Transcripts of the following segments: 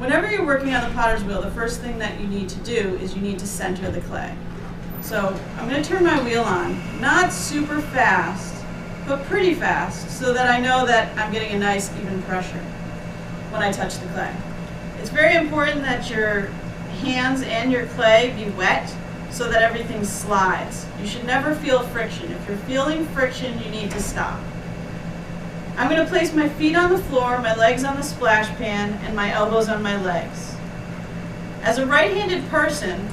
Whenever you're working on the potter's wheel, the first thing that you need to do is you need to center the clay. So I'm going to turn my wheel on, not super fast, but pretty fast, so that I know that I'm getting a nice even pressure when I touch the clay. It's very important that your hands and your clay be wet so that everything slides. You should never feel friction. If you're feeling friction, you need to stop. I'm going to place my feet on the floor, my legs on the splash pan, and my elbows on my legs. As a right-handed person,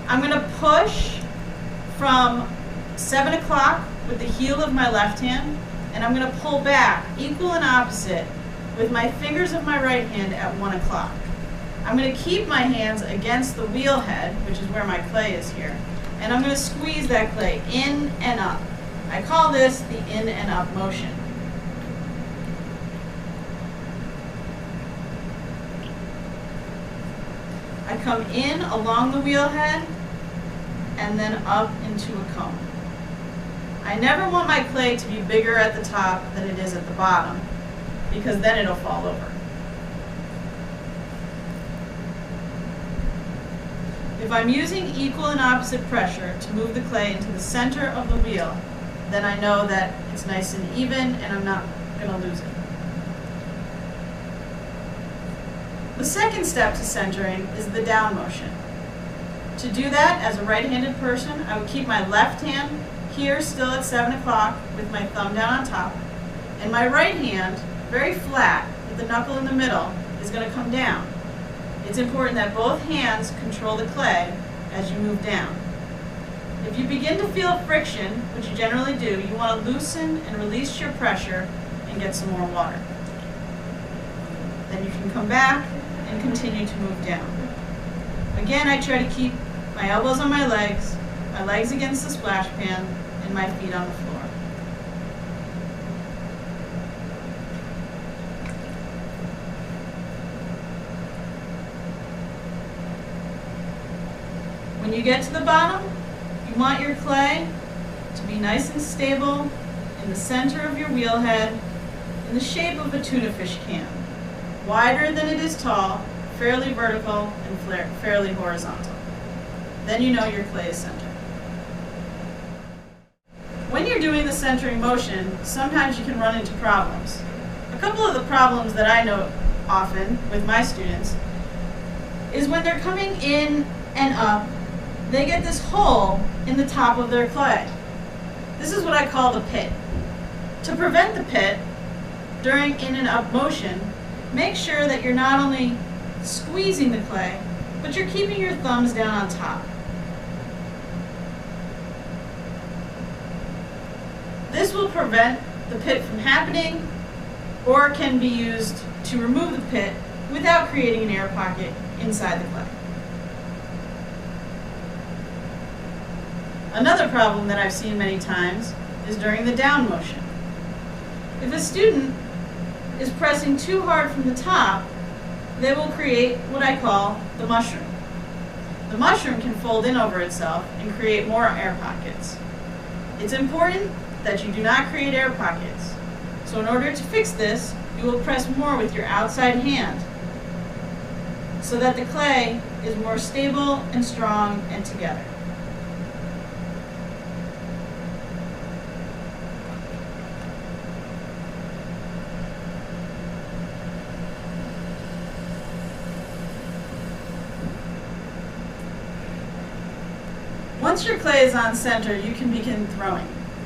I'm going to push from 7 o'clock with the heel of my left hand, and I'm going to pull back, equal and opposite, with my fingers of my right hand at 1 o'clock. I'm going to keep my hands against the wheel head, which is where my clay is here, and I'm going to squeeze that clay in and up. I call this the in and up motion. I come in along the wheel head and then up into a cone. I never want my clay to be bigger at the top than it is at the bottom, because then it'll fall over. If I'm using equal and opposite pressure to move the clay into the center of the wheel, then I know that it's nice and even and I'm not going to lose it. The second step to centering is the down motion. To do that, as a right-handed person, I would keep my left hand here still at 7 o'clock with my thumb down on top, and my right hand, very flat, with the knuckle in the middle, is going to come down. It's important that both hands control the clay as you move down. If you begin to feel friction, which you generally do, you want to loosen and release your pressure and get some more water. Then you can come back and continue to move down. Again, I try to keep my elbows on my legs against the splash pan, and my feet on the floor. When you get to the bottom, you want your clay to be nice and stable in the center of your wheel head in the shape of a tuna fish can. Wider than it is tall, fairly vertical, and fairly horizontal. Then you know your clay is centered. When you're doing the centering motion, sometimes you can run into problems. A couple of the problems that I note often with my students is when they're coming in and up, they get this hole in the top of their clay. This is what I call the pit. To prevent the pit during in and up motion, make sure that you're not only squeezing the clay, but you're keeping your thumbs down on top. This will prevent the pit from happening, or can be used to remove the pit without creating an air pocket inside the clay. Another problem that I've seen many times is during the down motion. If a student is pressing too hard from the top, they will create what I call the mushroom. The mushroom can fold in over itself and create more air pockets. It's important that you do not create air pockets. So in order to fix this, you will press more with your outside hand so that the clay is more stable and strong and together. Once your clay is on center, you can begin throwing.